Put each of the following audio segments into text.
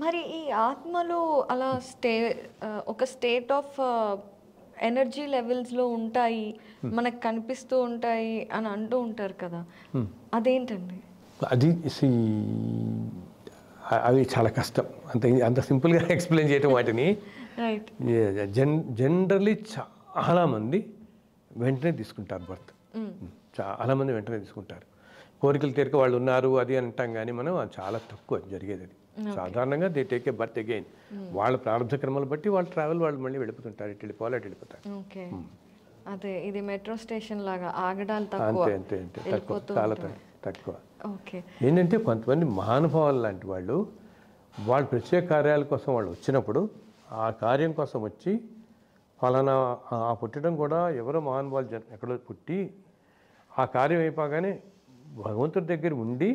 మరి ఈ ఆత్మలు అలా ఒక స్టేట్ ఆఫ్ ఎనర్జీ లెవెల్స్లో ఉంటాయి, మనకు కనిపిస్తూ ఉంటాయి అని అంటూ ఉంటారు కదా, అదేంటండి? అది అవి చాలా కష్టం, అంత సింపుల్గా ఎక్స్ప్లెయిన్ చేయటం వాటిని. రైట్. జనరల్లీ చాలామంది వెంటనే తీసుకుంటారు బర్త్. చాలామంది వెంటనే తీసుకుంటారు. కోరికలు తీరిక వాళ్ళు ఉన్నారు అది అంటాం, కానీ మనం చాలా తక్కువ జరిగేది. అది సాధారణంగా they take a birth again. వాళ్ళ ప్రారంభ క్రమాలు బట్టి వాళ్ళ ట్రావెల్ వాళ్ళు మళ్ళీ వెళ్ళిపోతుంటారు, ఇటు వెళ్ళిపోవాలి అటు వెళ్ళిపోతారు. ఓకే, అదే ఇది మెట్రో స్టేషన్ లాగా ఆగడాలు అంతే అంతే అంతే తక్కువ, చాలా తక్కువ. ఓకే. ఏంటంటే కొంతమంది మహానుభావులు లాంటి వాళ్ళు వాళ్ళ ప్రత్యేక కార్యాల కోసం వాళ్ళు వచ్చినప్పుడు ఆ కార్యం కోసం వచ్చి ఫలానా ఆ పుట్టడం కూడా ఎవరో మహానుభావులు ఎక్కడో పుట్టి ఆ కార్యం అయిపోగానే భగవంతుడి దగ్గర ఉండి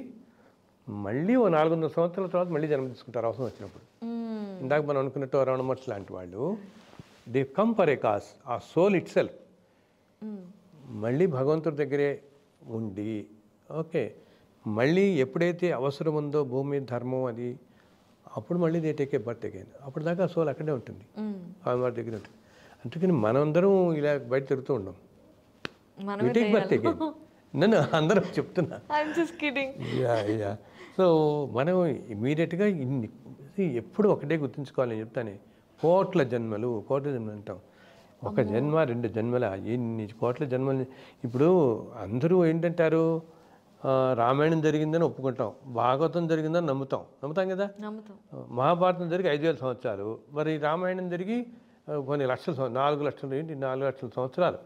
మళ్ళీ ఓ 400 సంవత్సరాల తర్వాత మళ్ళీ జన్మ తీసుకుంటారు అవసరం వచ్చినప్పుడు. ఇందాక మనం అనుకున్నట్టు రమణ మహర్షి లాంటి వాళ్ళు they come for a cos, ఆ సోల్ ఇట్ సెల్ఫ్ మళ్ళీ భగవంతుడి దగ్గరే ఉండి ఓకే మళ్ళీ ఎప్పుడైతే అవసరం ఉందో భూమి ధర్మం అది అప్పుడు మళ్ళీ they take a birth again. అప్పుడు దాకా ఆ సోల్ అక్కడే ఉంటుంది, వారి దగ్గర ఉంటుంది. అందుకని మనందరం ఇలా బయట తిరుగుతూ ఉండం, టేక్ బర్త్ అగైన్. నన్ను అందరం చెప్తున్నా. సో మనం ఇమీడియట్గా ఎప్పుడు ఒకటే గుర్తుంచుకోవాలి. నేను చెప్తాను, కోట్ల జన్మలు అంటాం. ఒక జన్మ 2 జన్మల ఎన్ని కోట్ల జన్మలు. ఇప్పుడు అందరూ ఏంటంటారు, రామాయణం జరిగిందని ఒప్పుకుంటాం, భాగవతం జరిగిందని నమ్ముతాం కదా. మహాభారతం జరిగి 5,000 సంవత్సరాలు, మరి రామాయణం జరిగి కొన్ని లక్షల 4 లక్షల సంవత్సరాలు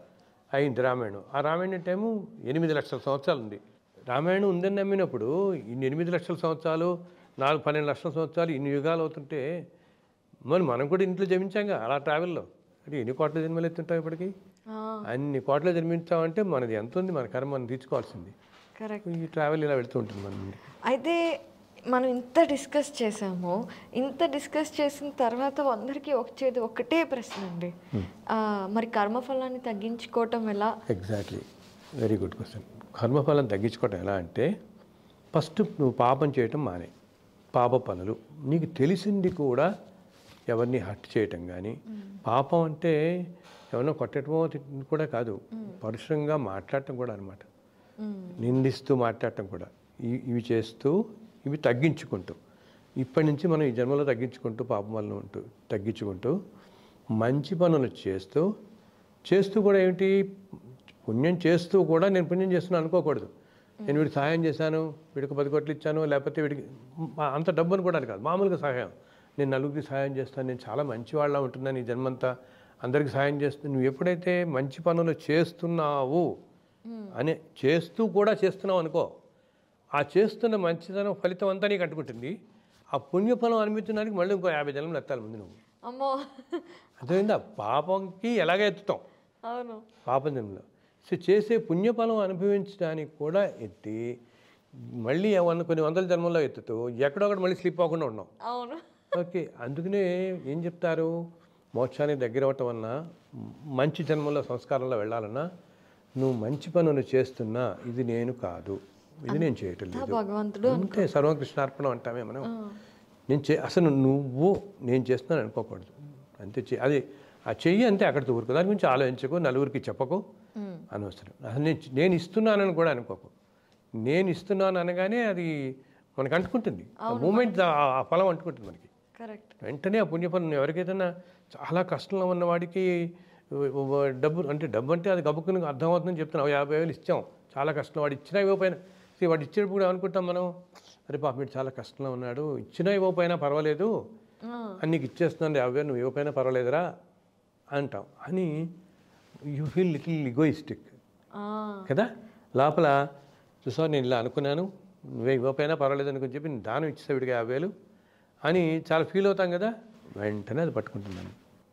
అయింది రామాయణం. ఆ రామాయణం టైము 8 లక్షల సంవత్సరాలు ఉంది. రామాయణం ఉందని నమ్మినప్పుడు ఇన్ని 8 లక్షల సంవత్సరాలు 12 లక్షల సంవత్సరాలు ఇన్ని యుగాలు అవుతుంటే మరి మనం కూడా ఇంట్లో జన్మించాంగా అలా ట్రావెల్లో. అంటే ఎన్ని కోట్ల జన్మలు ఎత్తుంటాం ఇప్పటికి? అన్ని కోట్ల జన్మించామంటే మనది ఎంత ఉంది, మన కర్మ మనం తీర్చుకోవాల్సింది. ఈ ట్రావెల్ ఇలా వెళ్తూ ఉంటుంది మనం. అయితే మనం ఇంత డిస్కస్ చేసాము, ఇంత డిస్కస్ చేసిన తర్వాత అందరికీ వచ్చేది ఒకటే ప్రశ్న అండి, మరి కర్మఫలాన్ని తగ్గించుకోవటం ఎలా? Exactly, very good question. కర్మఫలం తగ్గించుకోవటం ఎలా అంటే ఫస్ట్ నువ్వు పాపం చేయటం మానే. పాప పనులు నీకు తెలిసింది కూడా ఎవరిని హర్ట్ చేయటం కానీ, పాపం అంటే ఎవరినో కొట్టడమో కూడా కాదు, పరుషంగా మాట్లాడటం కూడా అనమాట, నిందిస్తూ మాట్లాడటం కూడా. ఇవి చేస్తూ ఇవి తగ్గించుకుంటూ ఇప్పటి నుంచి మనం ఈ జన్మలో తగ్గించుకుంటూ పాపం వల్ల ఉంటూ తగ్గించుకుంటూ మంచి పనులు చేస్తూ కూడా ఏమిటి పుణ్యం చేస్తూ కూడా నేను పుణ్యం చేస్తున్నాను అనుకోకూడదు. నేను వీడికి సహాయం చేశాను, వీడికి 10 కోట్లు ఇచ్చాను, లేకపోతే వీడికి అంత డబ్బును కూడా కాదు, మామూలుగా సహాయం. నేను నలుగురికి సహాయం చేస్తాను, నేను చాలా మంచివాళ్ళ ఉంటున్నాను ఈ జన్మంతా, అందరికి సహాయం చేస్తున్నాను. నువ్వు ఎప్పుడైతే మంచి పనులు చేస్తున్నావు అని చేస్తూ కూడా చేస్తున్నావు అనుకో, ఆ చేస్తున్న మంచితనం ఫలితం అంతా నీకు అంటుకుంటుంది. ఆ పుణ్యఫలం అనిపించడానికి మళ్ళీ ఇంకో 50 జన్మలు ఎత్తాలి ముందు నువ్వు. అర్థమైందా? పాపంకి ఎలాగ ఎత్తుతాం పాపం జన్మలో. సో చేసే పుణ్యఫలం అనుభవించడానికి కూడా ఎత్తి మళ్ళీ కొన్ని 100 జన్మల్లో ఎత్తుతూ ఎక్కడొక్కడ మళ్ళీ స్లిప్ అవ్వకుండా ఉన్నాం. ఓకే, అందుకనే ఏం చెప్తారు, మోక్షానికి దగ్గర అవ్వటం వలన మంచి జన్మల్లో సంస్కారంలో వెళ్ళాలన్నా నువ్వు మంచి పనులు చేస్తున్నా ఇది నేను కాదు, ఇది నేను చేయటం లేదు అంటే సర్వకృష్ణార్పణం అంటామే మనం. అసలు నువ్వు నేను చేస్తున్నాను అనుకోకూడదు, అంతే. అది ఆ చెయ్యి అంతే, అక్కడితో ఊరుకు, దాని గురించి ఆలోచించకు, నలుగురికి చెప్పకు, అనవసరం. అసలు నేను ఇస్తున్నానని కూడా అనుకోకు. నేను ఇస్తున్నాను అనగానే అది మనకు అంటుకుంటుంది, మూమెంట్ ఆ ఫలం అంటుకుంటుంది మనకి వెంటనే. ఆ పుణ్యఫలం ఎవరికైతే చాలా కష్టంలో ఉన్నవాడికి డబ్బు అంటే అది గబుక్కుని అర్థమవుతుందని చెప్తున్నాం. 50,000 ఇచ్చాం, చాలా కష్టం, వాడు ఇచ్చినా ఇవ్వకపోయినా. వాడు ఇచ్చేటప్పుడు కూడా అనుకుంటాం మనం, అరే పాప వీడు చాలా కష్టంలో ఉన్నాడు, ఇచ్చినా ఇవ్వకపోయినా పర్వాలేదు అని నీకు ఇచ్చేస్తున్నాను 50,000, నువ్వు ఇవ్వకపోయినా పర్వాలేదురా అంటాం. అని యూ ఫీల్ లిటిల్ ఈగోయిస్టిక్ కదా లోపల. చూసావు నేను ఇలా అనుకున్నాను, నువ్వే ఇవ్వకపోయినా పర్వాలేదు అనుకుని చెప్పి దానం ఇచ్చేసా వీడికి 50,000 అని చాలా ఫీల్ అవుతాం కదా. వెంటనే అది పట్టుకుంటున్నాను.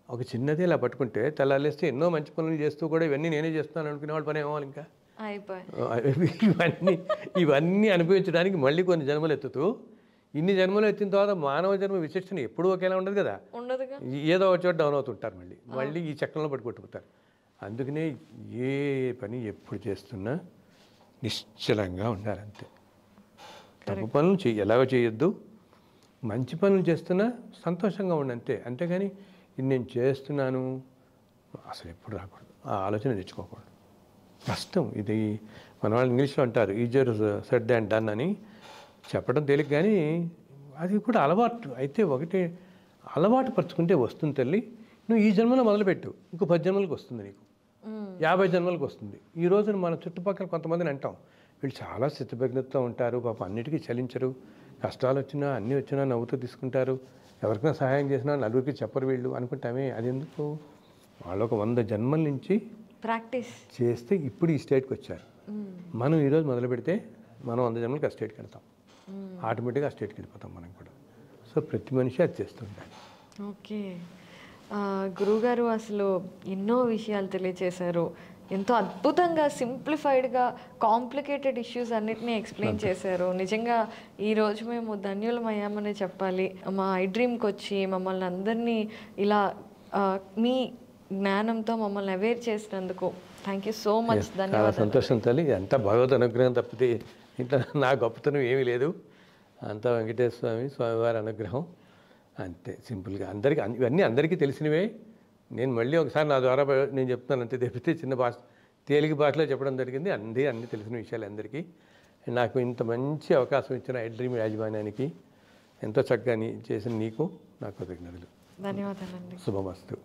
ఒక చిన్నది ఇలా పట్టుకుంటే తెల్లాలేస్తే ఎన్నో మంచి పనులు చేస్తూ కూడా ఇవన్నీ నేనే చేస్తున్నాను అనుకునే వాళ్ళు పని ఏమో ఇంకా ఇవన్నీ అనుభవించడానికి మళ్ళీ కొన్ని జన్మలు ఎత్తుతూ, ఇన్ని జన్మలు ఎత్తిన తర్వాత మానవ జన్మ విశిష్టన ఎప్పుడూ ఒకేలా ఉండదు కదా, ఏదో ఒక చోట డౌన్ అవుతుంటారు, మళ్ళీ ఈ చక్రంలో పట్టుకుంటారు. అందుకనే ఏ పని ఎప్పుడు చేస్తున్నా నిశ్చలంగా ఉండాలంతే. తప్పు పనులు ఎలాగో చేయొద్దు, మంచి పనులు చేస్తున్నా సంతోషంగా ఉండి అంతే. అంతేగాని ఇది నేను చేస్తున్నాను అసలు ఎప్పుడు రాకూడదు, ఆ ఆలోచన తెచ్చుకోకూడదు. కష్టం ఇది. మన వాళ్ళు ఇంగ్లీష్లో అంటారు ఈజియర్ సెడ్ దాన్ డన్ అని. చెప్పడం తేలిక కానీ అది కూడా అలవాటు అయితే ఒకటే. అలవాటు పరుచుకుంటే వస్తుంది తల్లి. నువ్వు ఈ జన్మలో మొదలుపెట్టు, ఇంకో 10 జన్మలకు వస్తుంది నీకు, 50 జన్మలకు వస్తుంది. ఈ రోజున మన చుట్టుపక్కల కొంతమందిని అంటాం, వీళ్ళు చాలా స్థితిప్రజ్ఞతతో ఉంటారు, పాపం అన్నిటికీ చలించరు, కష్టాలు వచ్చినా అన్నీ వచ్చినా నవ్వుతూ తీసుకుంటారు, ఎవరికైనా సహాయం చేసినా నలుగురికి చెప్పరు వీళ్ళు అనుకుంటామే. అది ఎందుకు? వాళ్ళు ఒక 100 జన్మల నుంచి ప్రాక్టీస్ చేస్తే ఇప్పుడు ఈ స్టేట్కి వచ్చారు. మనం ఈరోజు మొదలు పెడితే మనం 100 జన్మలకి ఆ స్టేట్కి వెళ్తాం, ఆటోమేటిక్గా ఆ స్టేట్కి వెళ్ళిపోతాం మనం కూడా. సో ప్రతి మనిషి అది చేస్తుంటారు. ఓకే. గురువుగారు అసలు ఎన్నో విషయాలు తెలియచేశారు. ఎంతో అద్భుతంగా సింప్లిఫైడ్గా కాంప్లికేటెడ్ ఇష్యూస్ అన్నిటినీ ఎక్స్ప్లెయిన్ చేశారు. నిజంగా ఈరోజు మేము ధన్యులమయ్యామని చెప్పాలి. మా ఐ డ్రీమ్కి వచ్చి మమ్మల్ని అందరినీ ఇలా మీ జ్ఞానంతో మమ్మల్ని అవేర్ చేసినందుకు థ్యాంక్ యూ సో మచ్. చాలా ధన్యవాదాలు. సంతోషం తల్లి. ఎంత భగవద్ అనుగ్రహం తప్పితే ఇంట్లో నా గొప్పతనం ఏమీ లేదు. అంతా వెంకటేశ్వర స్వామివారి అనుగ్రహం అంతే. సింపుల్గా అందరికీ ఇవన్నీ అందరికీ తెలిసినవే. నేను మళ్ళీ ఒకసారి నా ద్వారా నేను చెప్తున్నాను అంతే తప్పితే చిన్న భాష తేలిక భాషలో చెప్పడం జరిగింది. అన్నీ తెలిసిన విషయాలు అందరికీ. నాకు ఇంత మంచి అవకాశం ఇచ్చిన ఐ డ్రీమ్ యాజమాన్యానికి ఎంతో చక్కగా చేసిన నీకు నా కృతజ్ఞతలు. ధన్యవాదాలండి. శుభమస్తు.